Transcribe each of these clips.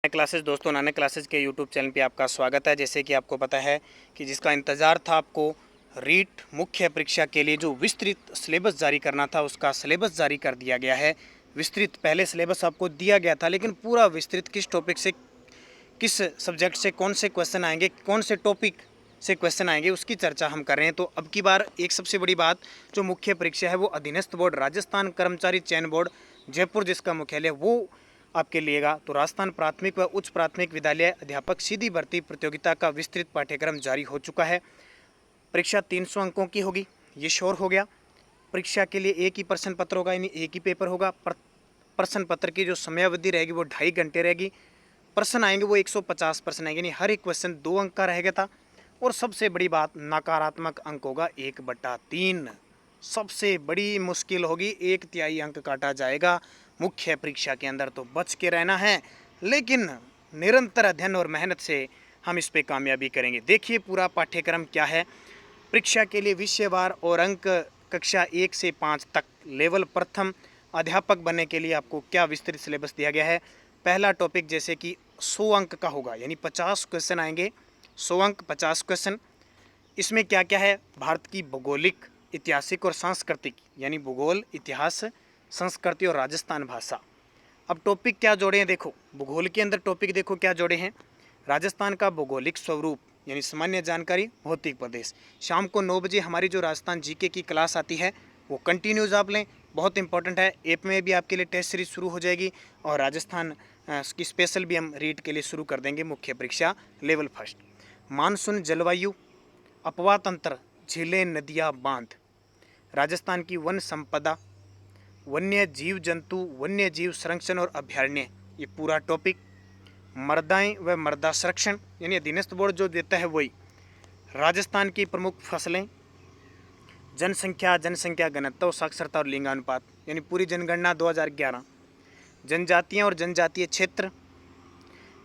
Classes दोस्तों, Nanak classes के YouTube channel पे आपका स्वागत है। जैसे कि आपको पता है कि जिसका इंतज़ार था आपको, रीट मुख्य परीक्षा के लिए जो विस्तृत सिलेबस जारी करना था, उसका सिलेबस जारी कर दिया गया है। विस्तृत पहले सिलेबस आपको दिया गया था, लेकिन पूरा विस्तृत किस टॉपिक से, किस सब्जेक्ट से कौन से क्वेश्चन आएंगे, कौन से टॉपिक से क्वेश्चन आएंगे, उसकी चर्चा हम कर रहे हैं। तो अब की बार एक सबसे बड़ी बात, जो मुख्य परीक्षा है वो अधीनस्थ बोर्ड राजस्थान कर्मचारी चयन बोर्ड जयपुर, जिसका मुख्यालय वो आपके लिएगा। तो राजस्थान प्राथमिक व उच्च प्राथमिक विद्यालय अध्यापक सीधी भर्ती प्रतियोगिता का विस्तृत पाठ्यक्रम जारी हो चुका है। परीक्षा 300 अंकों की होगी, ये श्योर हो गया। परीक्षा के लिए एक ही प्रश्न पत्र होगा, यानी एक ही पेपर होगा। प्रश्न पत्र की जो समयावधि रहेगी वो 2.5 घंटे रहेगी। प्रश्न आएंगे वो 150 प्रश्न आएंगे, यानी हर एक क्वेश्चन 2 अंक का रहेगा था। और सबसे बड़ी बात, नकारात्मक अंक होगा 1/3। सबसे बड़ी मुश्किल होगी, 1/3 अंक काटा जाएगा मुख्य परीक्षा के अंदर। तो बच के रहना है, लेकिन निरंतर अध्ययन और मेहनत से हम इस पे कामयाबी करेंगे। देखिए पूरा पाठ्यक्रम क्या है। परीक्षा के लिए विषयवार और अंक कक्षा 1 से 5 तक लेवल प्रथम अध्यापक बनने के लिए आपको क्या विस्तृत सिलेबस दिया गया है। पहला टॉपिक जैसे कि 100 अंक का होगा, यानी 50 क्वेश्चन आएंगे। 100 अंक 50 क्वेश्चन। इसमें क्या क्या है, भारत की भौगोलिक, ऐतिहासिक और सांस्कृतिक, यानी भूगोल, इतिहास, संस्कृति और राजस्थान भाषा। अब टॉपिक क्या जोड़े हैं, देखो भूगोल के अंदर टॉपिक देखो क्या जोड़े हैं। राजस्थान का भौगोलिक स्वरूप, यानी सामान्य जानकारी, भौतिक प्रदेश। शाम को 9 बजे हमारी जो राजस्थान जीके की क्लास आती है वो कंटिन्यूज आप लें, बहुत इंपॉर्टेंट है। ऐप में भी आपके लिए टेस्ट सीरीज शुरू हो जाएगी, और राजस्थान की स्पेशल भी हम रीड के लिए शुरू कर देंगे मुख्य परीक्षा लेवल फर्स्ट। मानसून, जलवायु, अपवा तंत्र, झीलें, नदियाँ, बांध। राजस्थान की वन संपदा, वन्य जीव जंतु, वन्य जीव संरक्षण और अभ्यारण्य, ये पूरा टॉपिक। मृदाएं व मृदा संरक्षण, यानी अधीनस्थ बोर्ड जो देता है वही। राजस्थान की प्रमुख फसलें, जनसंख्या घनत्व, साक्षरता और लिंगानुपात, यानी पूरी जनगणना 2011। जनजातियां और जनजातीय क्षेत्र,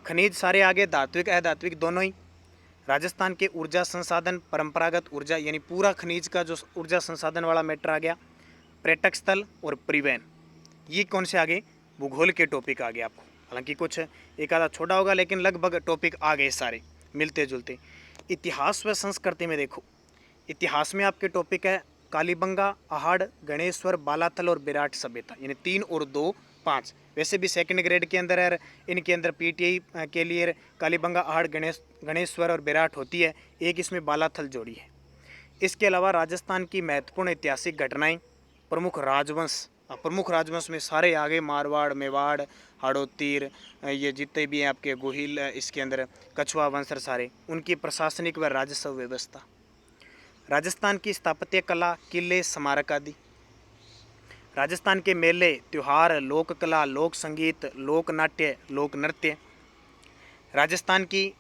खनिज सारे आगे, धात्विक अधात्विक दोनों ही। राजस्थान के ऊर्जा संसाधन, परंपरागत ऊर्जा, यानी पूरा खनिज का जो ऊर्जा संसाधन वाला मैटर आ गया। पर्यटक स्थल और परिवहन, ये कौन से आगे, भूगोल के टॉपिक आ गए आपको। हालांकि कुछ एक आधा छोटा होगा, लेकिन लगभग टॉपिक आ गए सारे मिलते जुलते। इतिहास व संस्कृति में देखो, इतिहास में आपके टॉपिक है कालीबंगा, अहाड़, गणेश्वर, बालाथल और विराट सभ्यता, यानी 3 और 2 5। वैसे भी सेकंड ग्रेड के अंदर है, इनके अंदर पीटीआई के लिए कालीबंगा, अहाड़, गणेश्वर और विराट होती है। एक इसमें बालाथल जोड़ी है। इसके अलावा राजस्थान की महत्वपूर्ण ऐतिहासिक घटनाएं, प्रमुख राजवंश, प्रमुख राजवंश में सारे आगे, मारवाड़, मेवाड़, हाड़ोतीर, ये जितने भी हैं आपके गोहिल, इसके अंदर कछुआ वंश, सारे उनकी प्रशासनिक व राजस्व व्यवस्था। राजस्थान की स्थापत्य कला, किले, स्मारक आदि। राजस्थान के मेले, त्योहार, लोक कला, लोक संगीत, लोक नाट्य, लोक नृत्य। राजस्थान की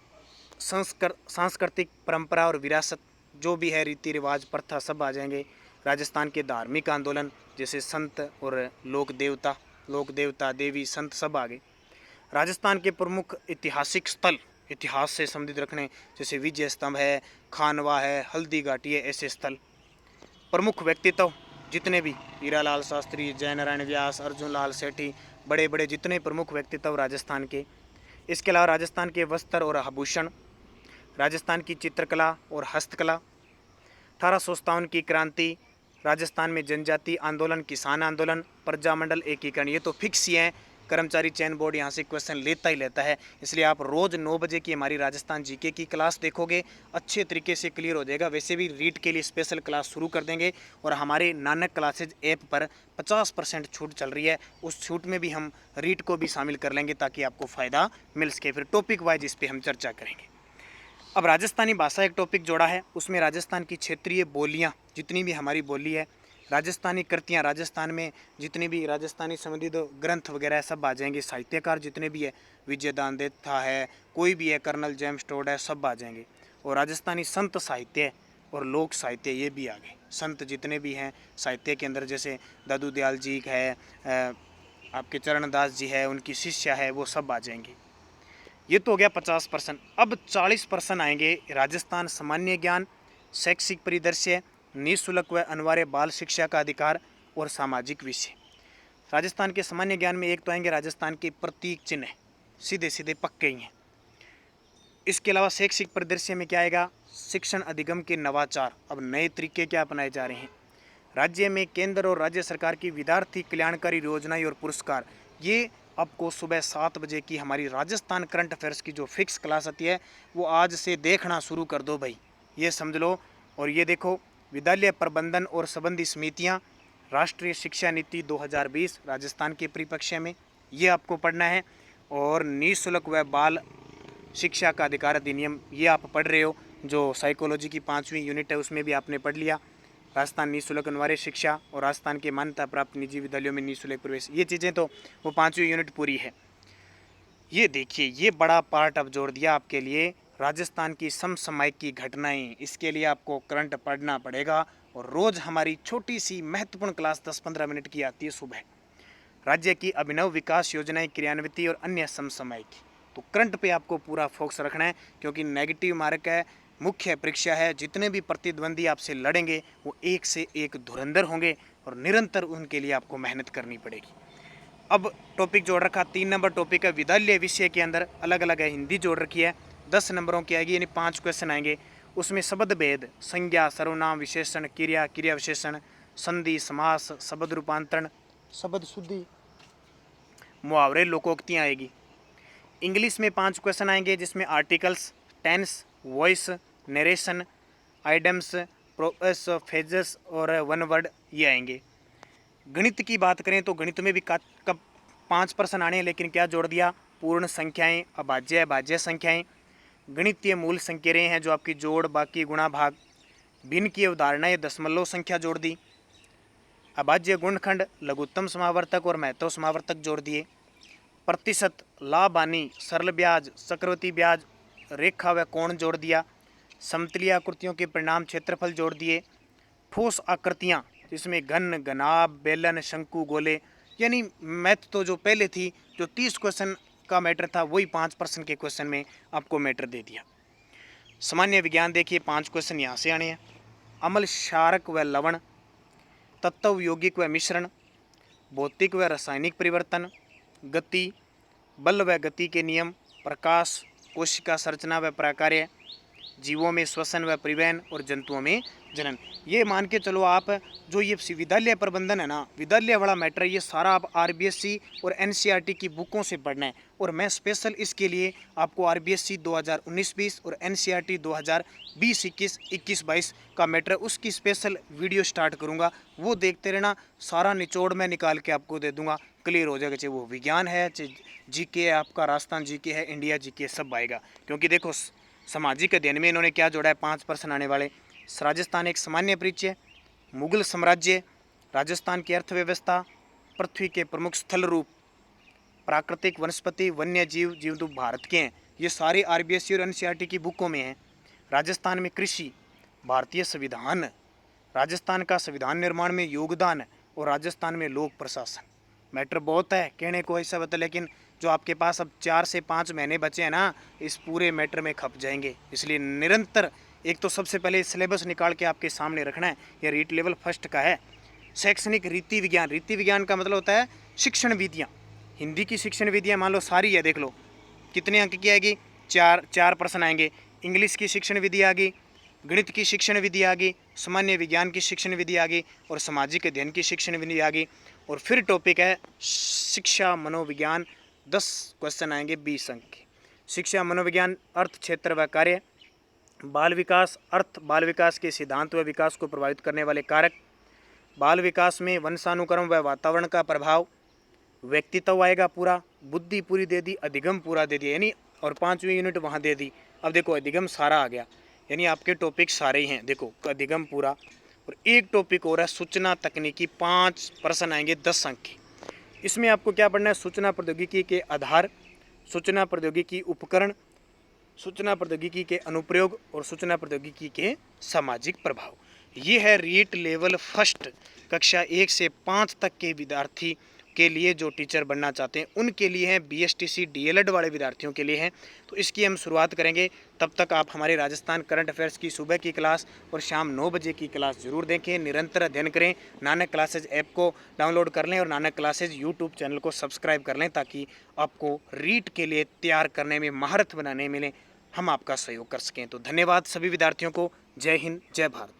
सांस्कृतिक परंपरा और विरासत, जो भी है रीति रिवाज, प्रथा, सब आ जाएंगे। राजस्थान के धार्मिक आंदोलन, जैसे संत और लोक देवता देवी संत, सब आ गए। राजस्थान के प्रमुख ऐतिहासिक स्थल, इतिहास से संबंधित रखने, जैसे विजय स्तंभ है, खानवा है, हल्दी घाटी है, ऐसे स्थल। प्रमुख व्यक्तित्व जितने भी, हीरालाल शास्त्री, जयनारायण व्यास, अर्जुन लाल सेठी, बड़े बड़े जितने प्रमुख व्यक्तित्व राजस्थान के। इसके अलावा राजस्थान के वस्त्र और आभूषण, राजस्थान की चित्रकला और हस्तकला। 1857 की क्रांति, राजस्थान में जनजाति आंदोलन, किसान आंदोलन, प्रजामंडल एकीकरण, ये तो फिक्स ही हैं। कर्मचारी चयन बोर्ड यहाँ से क्वेश्चन लेता ही लेता है, इसलिए आप रोज़ 9 बजे की हमारी राजस्थान जीके की क्लास देखोगे, अच्छे तरीके से क्लियर हो जाएगा। वैसे भी रीड के लिए स्पेशल क्लास शुरू कर देंगे, और हमारे नानक क्लासेज ऐप पर 50% छूट चल रही है, उस छूट में भी हम रीड को भी शामिल कर लेंगे, ताकि आपको फ़ायदा मिल सके। फिर टॉपिक वाइज इस पर हम चर्चा करेंगे। अब राजस्थानी भाषा एक टॉपिक जोड़ा है, उसमें राजस्थान की क्षेत्रीय बोलियाँ, जितनी भी हमारी बोली है, राजस्थानी कृतियाँ, राजस्थान में जितनी भी राजस्थानी संबंधित ग्रंथ वगैरह सब आ जाएंगे। साहित्यकार जितने भी है, विजयदान देथा है, कोई भी है, कर्नल जेम्स टोड है, सब आ जाएंगे। और राजस्थानी संत साहित्य और लोक साहित्य, ये भी आ गए। संत जितने भी हैं साहित्य के अंदर, जैसे दादू दयाल जी है, आपके चरणदास जी है, उनकी शिष्या है, वो सब आ जाएंगे। ये तो हो गया 50%। अब 40% आएंगे राजस्थान सामान्य ज्ञान, शैक्षिक परिदृश्य, निःशुल्क व अनिवार्य बाल शिक्षा का अधिकार और सामाजिक विषय। राजस्थान के सामान्य ज्ञान में एक तो आएंगे राजस्थान के प्रतीक चिन्ह, सीधे सीधे पक्के ही हैं। इसके अलावा शैक्षिक परिदृश्य में क्या आएगा, शिक्षण अधिगम के नवाचार, अब नए तरीके क्या अपनाए जा रहे हैं। राज्य में केंद्र और राज्य सरकार की विद्यार्थी कल्याणकारी योजनाएं और पुरस्कार, ये आपको सुबह 7 बजे की हमारी राजस्थान करंट अफेयर्स की जो फिक्स क्लास आती है वो आज से देखना शुरू कर दो भाई, ये समझ लो। और ये देखो, विद्यालय प्रबंधन और संबंधी समितियां, राष्ट्रीय शिक्षा नीति 2020 राजस्थान के परिप्रेक्ष्य में, ये आपको पढ़ना है। और निःशुल्क व बाल शिक्षा का अधिकार अधिनियम, ये आप पढ़ रहे हो, जो साइकोलॉजी की 5वीं यूनिट है उसमें भी आपने पढ़ लिया। राजस्थान निःशुल्क अनिवार्य शिक्षा और राजस्थान के मान्यता प्राप्त निजी विद्यालयों में निःशुल्क प्रवेश, ये चीज़ें तो वो 5वीं यूनिट पूरी है। ये देखिए, ये बड़ा पार्ट अब जोड़ दिया आपके लिए, राजस्थान की समसामयिक की घटनाएं, इसके लिए आपको करंट पढ़ना पड़ेगा। और रोज़ हमारी छोटी सी महत्वपूर्ण क्लास 10-15 मिनट की आती है सुबह, राज्य की अभिनव विकास योजनाएं क्रियान्वित और अन्य समसामयिक। तो करंट पे आपको पूरा फोकस रखना है, क्योंकि नेगेटिव मार्क है, मुख्य परीक्षा है, जितने भी प्रतिद्वंदी आपसे लड़ेंगे वो एक से एक धुरंधर होंगे और निरंतर उनके लिए आपको मेहनत करनी पड़ेगी। अब टॉपिक जोड़ रखा, 3 नंबर टॉपिक है विद्यालय विषय के अंदर अलग अलग है, हिंदी जोड़ रखी है, 10 नंबरों की आएगी, यानी 5 क्वेश्चन आएंगे। उसमें शब्द भेद, संज्ञा, सर्वनाम, विशेषण, क्रिया, क्रिया विशेषण, संधि, समास, शब्द रूपांतरण, शब्द शुद्धि, मुहावरे, लोकोक्तियाँ आएगी। इंग्लिश में 5 क्वेश्चन आएंगे, जिसमें articles, tense, voice, narration, idioms, prose, phrases और वन वर्ड, ये आएंगे। गणित की बात करें तो गणित में भी कब 5 प्रश्न आने हैं, लेकिन क्या जोड़ दिया, पूर्ण संख्याएं, अभाज्य अभाज्य संख्याएं, गणितीय मूल संकेरें हैं जो आपकी जोड़, बाकी, गुणा, भाग, भिन्न की अवधारणाएं, दशमलव संख्या जोड़ दी, अभाज्य गुणखंड, लघुत्तम समावर्तक और महत्तम समावर्तक जोड़ दिए, प्रतिशत, लाभ हानि, सरल ब्याज, चक्रवृद्धि ब्याज, रेखा व कोण जोड़ दिया, समतलीय आकृतियों के परिणाम, क्षेत्रफल जोड़ दिए, ठोस आकृतियाँ जिसमें घन, घनाभ, बेलन, शंकु, गोले, यानी मैथ तो जो पहले थी, जो 30 क्वेश्चन का मैटर था, वही 5 प्रश्न के क्वेश्चन में आपको मैटर दे दिया। सामान्य विज्ञान देखिए, 5 क्वेश्चन यहाँ से आने हैं। अम्ल, क्षारक व लवण, तत्व, यौगिक व मिश्रण, भौतिक व रासायनिक परिवर्तन, गति, बल व गति के नियम, प्रकाश, कोशिका संरचना व प्रकार्य, जीवों में श्वसन व परिवहन और जंतुओं में जनन। ये मान के चलो आप, जो ये विद्यालय प्रबंधन है ना, विद्यालय वाला मैटर, ये सारा आप RBSC और NCERT की बुकों से पढ़ना है। और मैं स्पेशल इसके लिए आपको RBSC 2019-20 और NCERT 2020-21, 21-22 का मैटर, उसकी स्पेशल वीडियो स्टार्ट करूँगा, वो देखते रहना। सारा निचोड़ मैं निकाल के आपको दे दूँगा, क्लियर हो जाएगा। चाहे वो विज्ञान है, चाहे GK है, आपका राजस्थान GK है, इंडिया GK, सब आएगा। क्योंकि देखो, सामाजिक अध्ययन में इन्होंने क्या जोड़ा है, 5 प्रश्न आने वाले। राजस्थान एक सामान्य परिचय, मुगल साम्राज्य, राजस्थान की अर्थव्यवस्था, पृथ्वी के प्रमुख स्थल रूप, प्राकृतिक वनस्पति, वन्य जीव, जीवरूप भारत के हैं, ये सारे RBSC और NCERT की बुकों में हैं। राजस्थान में कृषि, भारतीय संविधान, राजस्थान का संविधान निर्माण में योगदान, और राजस्थान में लोक प्रशासन। मैटर बहुत है, कहने को ऐसा बता, लेकिन जो आपके पास अब 4 से 5 महीने बचे हैं ना, इस पूरे मैटर में खप जाएंगे। इसलिए निरंतर, एक तो सबसे पहले सिलेबस निकाल के आपके सामने रखना है, यह रीट लेवल फर्स्ट का है। शैक्षणिक रीति विज्ञान, रीति विज्ञान का मतलब होता है शिक्षण विधियाँ। हिंदी की शिक्षण विधियाँ मान लो सारी है, देख लो कितने अंक की आएगी, 4 प्रश्न आएंगे। इंग्लिश की शिक्षण विधि आ गई, गणित की शिक्षण विधि आ गई, सामान्य विज्ञान की शिक्षण विधि आ गई, और सामाजिक अध्ययन की शिक्षण विधि आ गई। और फिर टॉपिक है शिक्षा मनोविज्ञान, 10 क्वेश्चन आएंगे 20 अंक के। शिक्षा मनोविज्ञान, अर्थ, क्षेत्र व कार्य, बाल विकास, अर्थ, बाल विकास के सिद्धांत व विकास को प्रभावित करने वाले कारक, बाल विकास में वंशानुक्रम व वातावरण का प्रभाव, व्यक्तित्व आएगा पूरा, बुद्धि पूरी दे दी, अधिगम पूरा दे दिया, यानी और 5वीं यूनिट वहाँ दे दी। अब देखो अधिगम सारा आ गया, यानी आपके टॉपिक सारे ही हैं। देखो अधिगम पूरा, और एक टॉपिक और है सूचना तकनीकी, 5 प्रश्न आएंगे 10 अंक के। इसमें आपको क्या पढ़ना है, सूचना प्रौद्योगिकी के आधार, सूचना प्रौद्योगिकी उपकरण, सूचना प्रौद्योगिकी के अनुप्रयोग और सूचना प्रौद्योगिकी के सामाजिक प्रभाव। ये है रीट लेवल फर्स्ट, कक्षा 1 से 5 तक के विद्यार्थी के लिए जो टीचर बनना चाहते हैं उनके लिए है, BSTC DLED वाले विद्यार्थियों के लिए है। तो इसकी हम शुरुआत करेंगे। तब तक आप हमारे राजस्थान करंट अफेयर्स की सुबह की क्लास और शाम 9 बजे की क्लास ज़रूर देखें, निरंतर अध्ययन करें। नानक क्लासेज ऐप को डाउनलोड कर लें और नानक क्लासेज यूट्यूब चैनल को सब्सक्राइब कर लें, ताकि आपको रीट के लिए तैयार करने में, महारत बनाने में हम आपका सहयोग कर सकें। तो धन्यवाद सभी विद्यार्थियों को। जय हिंद, जय भारत।